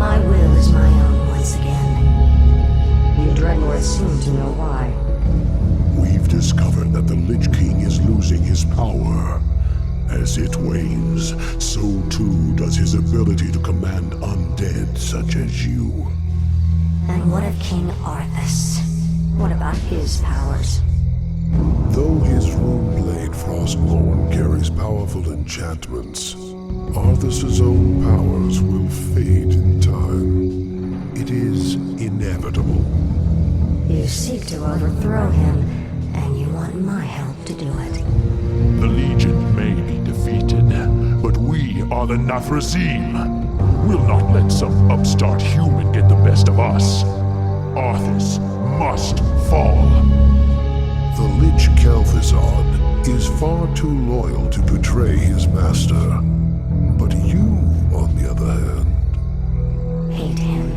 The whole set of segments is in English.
My will is my own once again. You Dreadlords seem to know why. We've discovered that the Lich King is losing his power. As it wanes, so too does his ability to command undead such as you. And what of King Arthas? What about his powers? Though his runeblade Frostmourne carries powerful enchantments, Arthas's own powers will fade in time. It is inevitable. You seek to overthrow him, and you want my help to do it. The Legion may be defeated, but we are the Nathrezim. We'll not let some upstart human get the best of us. Arthas must fall. The Lich Kel'Thuzad is far too loyal to betray his master. But you, on the other hand... Hate him.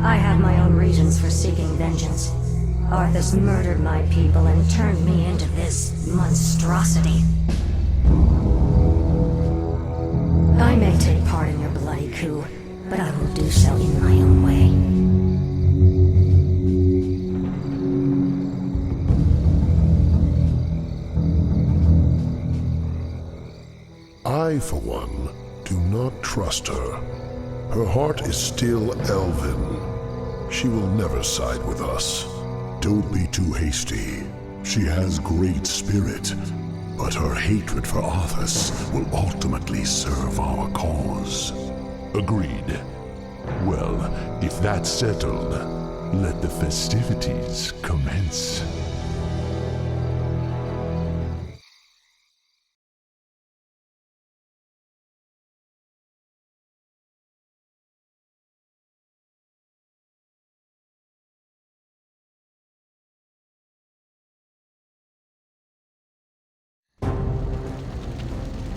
I have my own reasons for seeking vengeance. Arthas murdered my people and turned me into this monstrosity. I may take part in your bloody coup, but I will do so in my own way. I, for one, do not trust her. Her heart is still elven. She will never side with us. Don't be too hasty. She has great spirit, but her hatred for Arthas will ultimately serve our cause. Agreed. Well, if that's settled, let the festivities commence.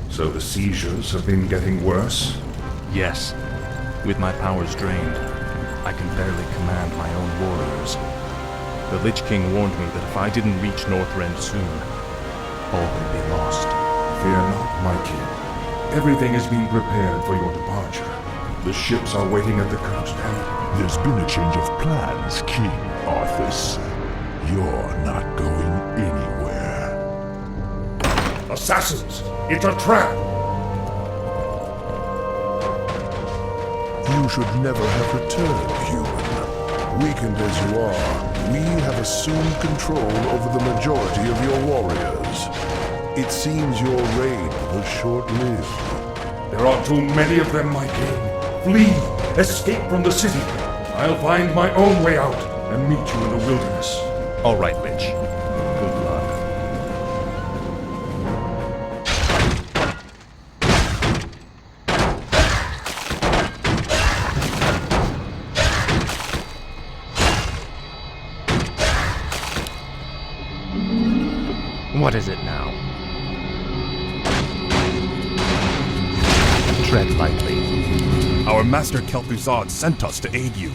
So the seizures have been getting worse? Yes. With my powers drained, I can barely command my own warriors. The Lich King warned me that if I didn't reach Northrend soon, all would be lost. Fear not, my kid. Everything is being prepared for your departure. The ships are waiting at the coast, and There's been a change of plans, King Arthas. You're not going anywhere. assassins! It's a trap! You should never have returned, human. Weakened as you are, we have assumed control over the majority of your warriors. It seems your reign was short-lived. There are too many of them, my king. Flee! Escape from the city! I'll find my own way out and meet you in the wilderness. All right, Lich. Good luck. What is it now? Tread lightly. Our master Kel'Thuzad sent us to aid you.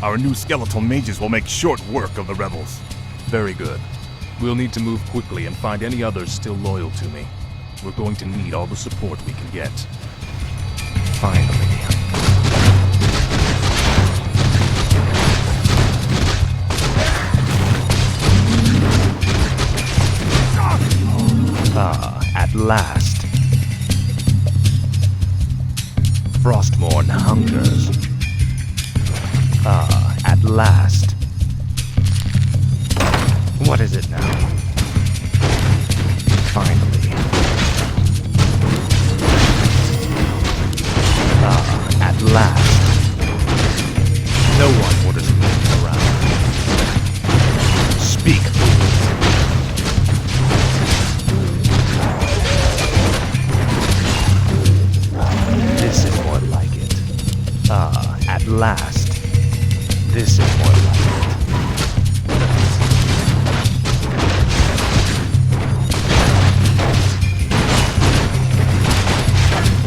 Our new skeletal mages will make short work of the rebels. Very good. We'll need to move quickly and find any others still loyal to me. We're going to need all the support we can get. Finally. At last. Frostmourne hungers. At last. What is it now? Finally. At last. No one orders me around. Speak, fool. This is more like it. At last. This is more like it.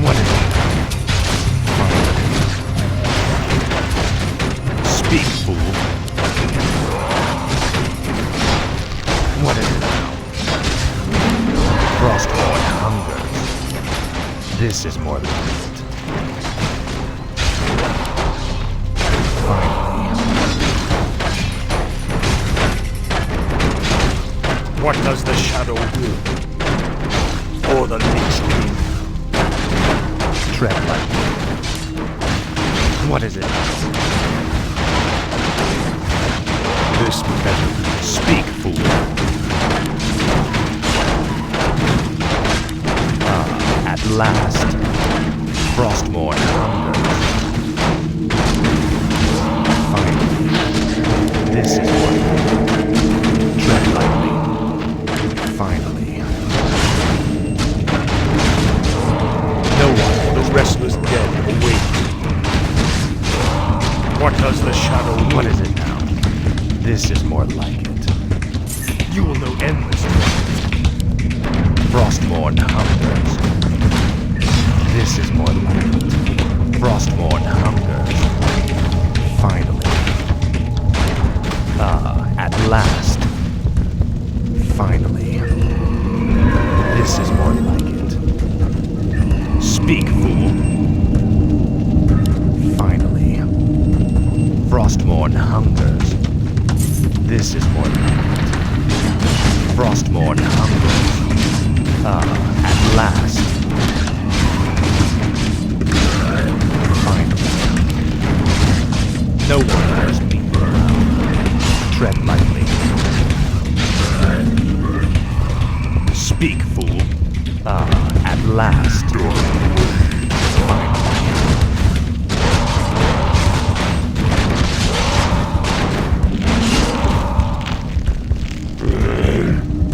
What is it? Speak, fool. What is it now? Frostmourne hungers. This is more like it. What does the shadow will? For the Lich King. Tread lightly. What is it? This better. Speak, fool. At last, Frostmourne hungers. Finally, this is what. Tread lightly. Finally. No one, The restless dead await. What does the shadow will? what is it now? This is more like it. You will know endless. Frostmourne hungers. This is more like it. Frostmourne hungers. Finally. At last. Finally. This is more like it. Speak, fool. Finally. Frostmourne hungers. This is more like it. Frostmourne hungers. At last. Finally. No one knows me around. Tread lightly. Speak, fool. At last. Finally.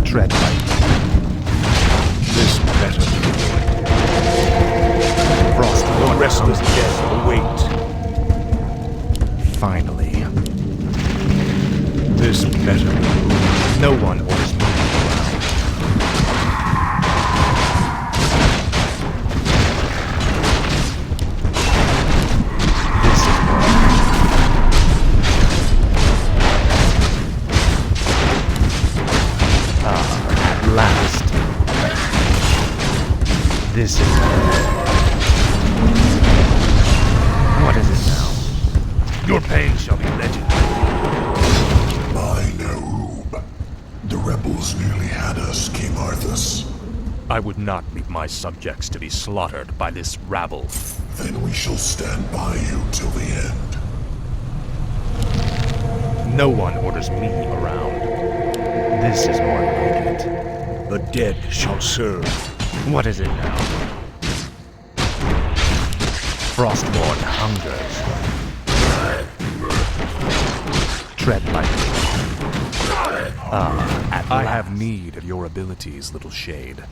Tread lightly. This better. Frostmourne The restless dead await. Finally. This better. No one orders me around. This is more. At last. This is what is it now? Your pain shall be legendary. My Nerub. The rebels nearly had us, King Arthas. I would not leave my subjects to be slaughtered by this rabble. Then we shall stand by you till the end. No one orders me around. This is more like it. The dead shall serve. What is it now? Frostmourne hungers. Tread lightly. I have need of your abilities, little shade.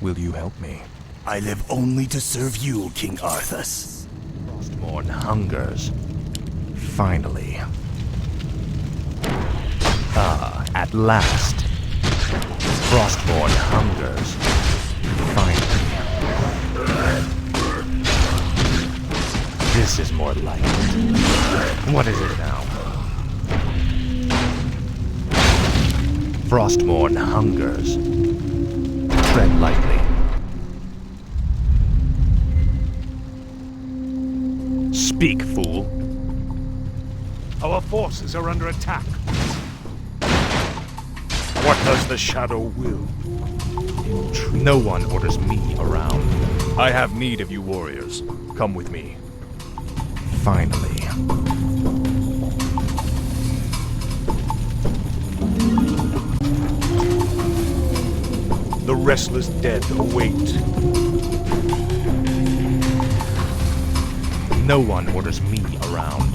Will you help me? I live only to serve you, King Arthas. Frostmourne hungers. Finally. At last. Frostmourne hungers. Finally. This is more like it. What is it now? Frostmourne hungers. Tread lightly. Speak, fool. Our forces are under attack. What does the shadow will? No one orders me around. I have need of you warriors. Come with me. Finally. The restless dead await. No one orders me around.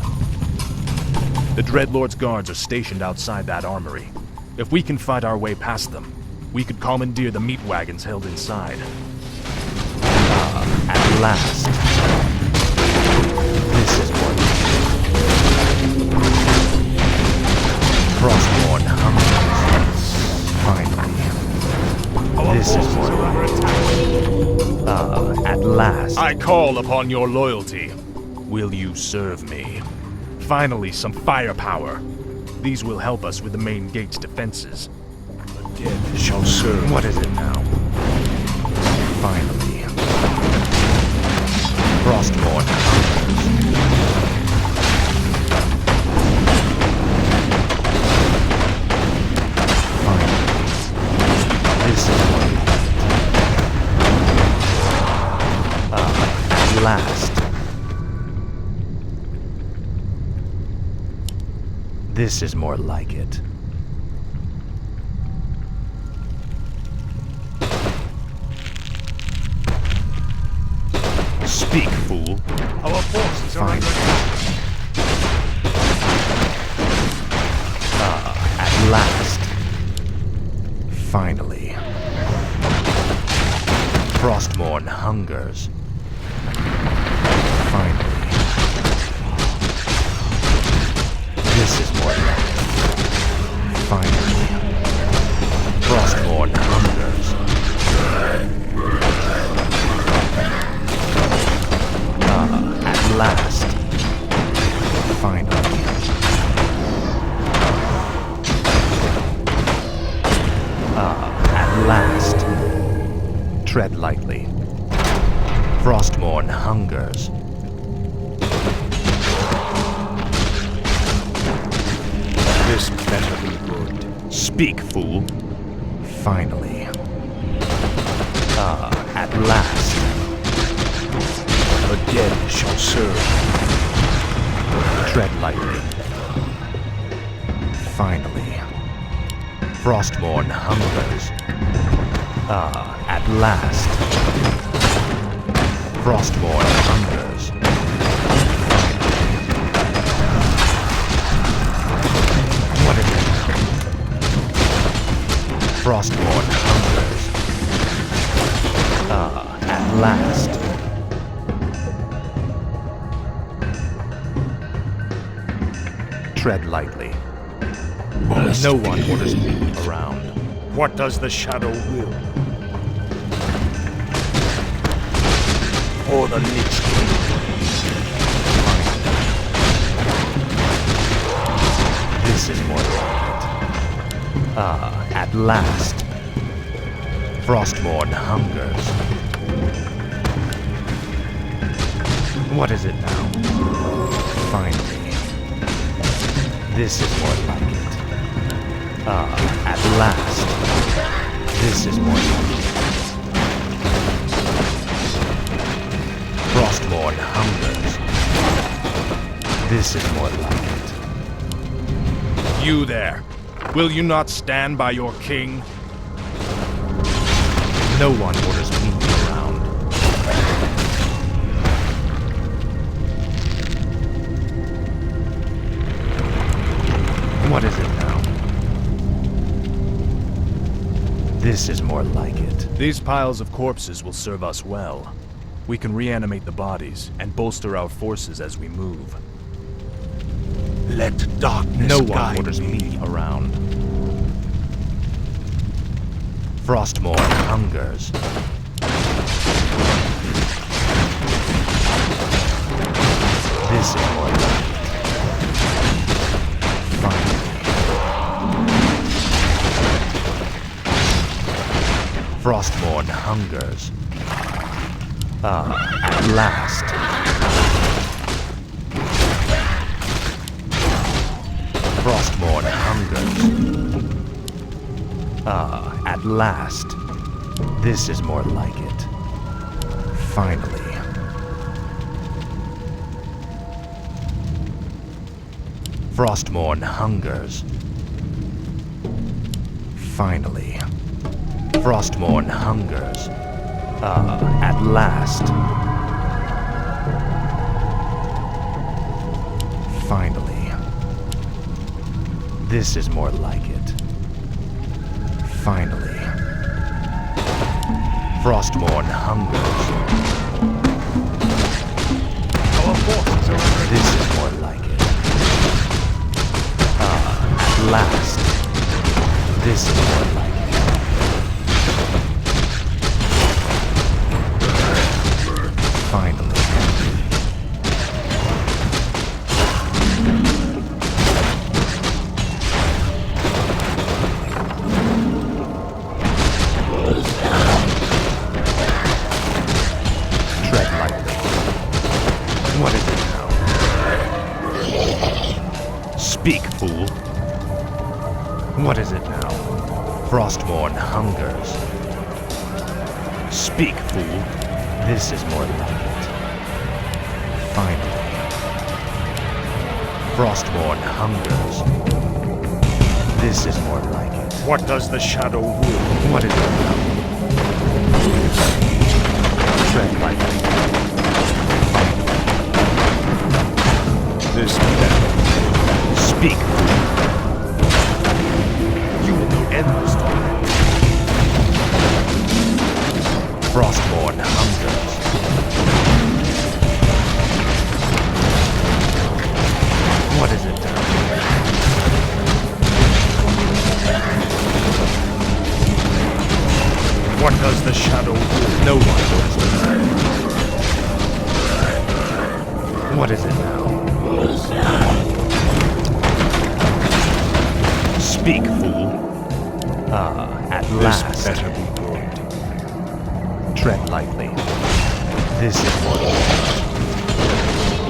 The Dreadlord's guards are stationed outside that armory. If we can fight our way past them, we could commandeer the meat wagons held inside. At last. This is what. Frostmourne hungers. Finally. This is what. At last. I call upon your loyalty. Will you serve me? Finally, some firepower. These will help us with the main gate's defenses. The dead shall serve. What is it now? Finally. Frostmourne hungers. Finally. This is more like it. Speak, fool. Our forces are under attack. At last. Finally. Frostmourne hungers. Finally. This is more like it. Finally. Frostmourne hungers. At last. Finally. At last. Tread lightly. Frostmourne hungers. This better be good. Speak, fool. Finally. At last. The dead shall serve. Tread lightly. Finally. Frostmourne hungers. At last. Frostmourne hungers. What is it? Frostmourne hungers. At last. Tread lightly. No one orders me around. What does the shadow will? For the Lich King. This is more like it. At last. Frostmourne hungers. What is it now? Finally. This is more like it. At last. This is more like it. Frostmourne hungers. This is more like it. You there. Will you not stand by your king? No one orders me around. What is it now? This is more like it. These piles of corpses will serve us well. We can reanimate the bodies and bolster our forces as we move. Let darkness No one guide orders me around. Frostmourne hungers. This is more like it. Finally. Frostmourne hungers. At last. Frostmourne hungers. At last. This is more like it. Finally. Frostmourne hungers. Finally. Frostmourne hungers. At last. Finally. This is more like it. Finally. Frostmourne hungers. Our forces are under This is more like it. At last. This is more like it. Finally. Tread lightly. What is it now? Speak, fool. What is it now? Frostmourne hungers. Speak, fool. This is more like it. Finally. Frostborn hungers. This is more like it. What does the shadow will? What is it now? Tread lightly. This better. Speak. You will know endless torment. Frostborn hungers. What is it now? What does the shadow will? No one knows the man. What is it now? Speak, fool. Ah, at last. This better be good. Tread lightly. This is what.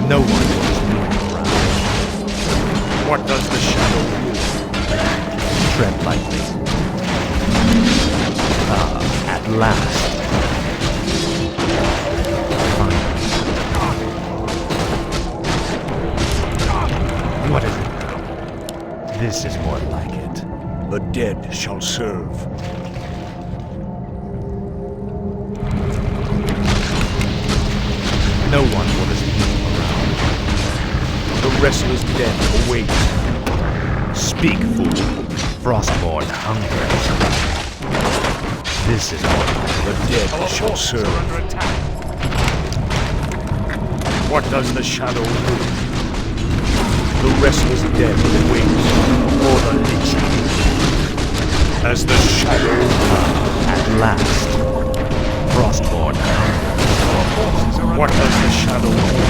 No one knows me around. What does the shadow will? Tread lightly. Ah, at last. Fine. What is it now? This is more like it. The dead shall serve. No one orders me around. The restless dead await. Speak, fool. Frostborn hungers. This is more like The dead shall serve. What does the shadow will? The restless dead await. For the Lich King. As the shadow at last. Frostborn hungers. What does the shadow will?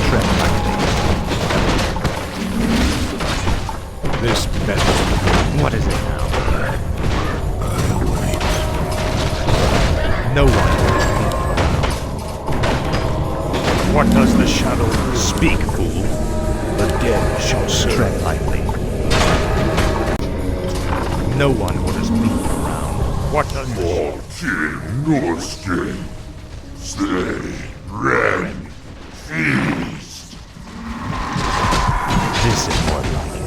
Tread lightly. This better. What is it now? No one orders me around. What does the shadow will? Speak, fool. The dead shall serve. Tread lightly. No one orders me around. What does the Norskin, stay, red, feast. This is more like it.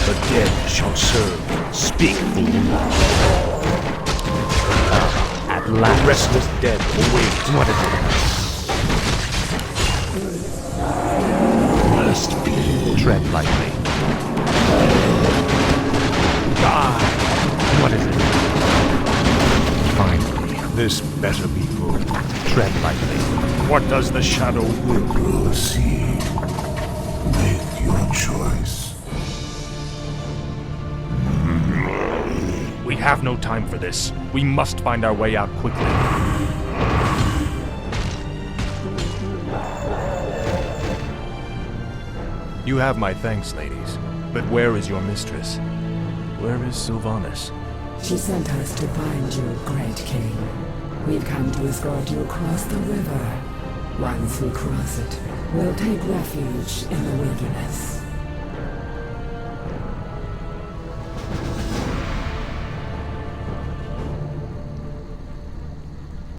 The dead shall serve. Speak, fool. At last. The restless dead await. What is it? Must be. Tread lightly. Die. What is it? Finally. This better be good. Tread lightly. What does the shadow will? Proceed. Make your choice. We have no time for this. We must find our way out quickly. You have my thanks, ladies. But where is your mistress? Where is Sylvanas? She sent us to find you, Great King. We've come to escort you across the river. Once we cross it, we'll take refuge in the wilderness.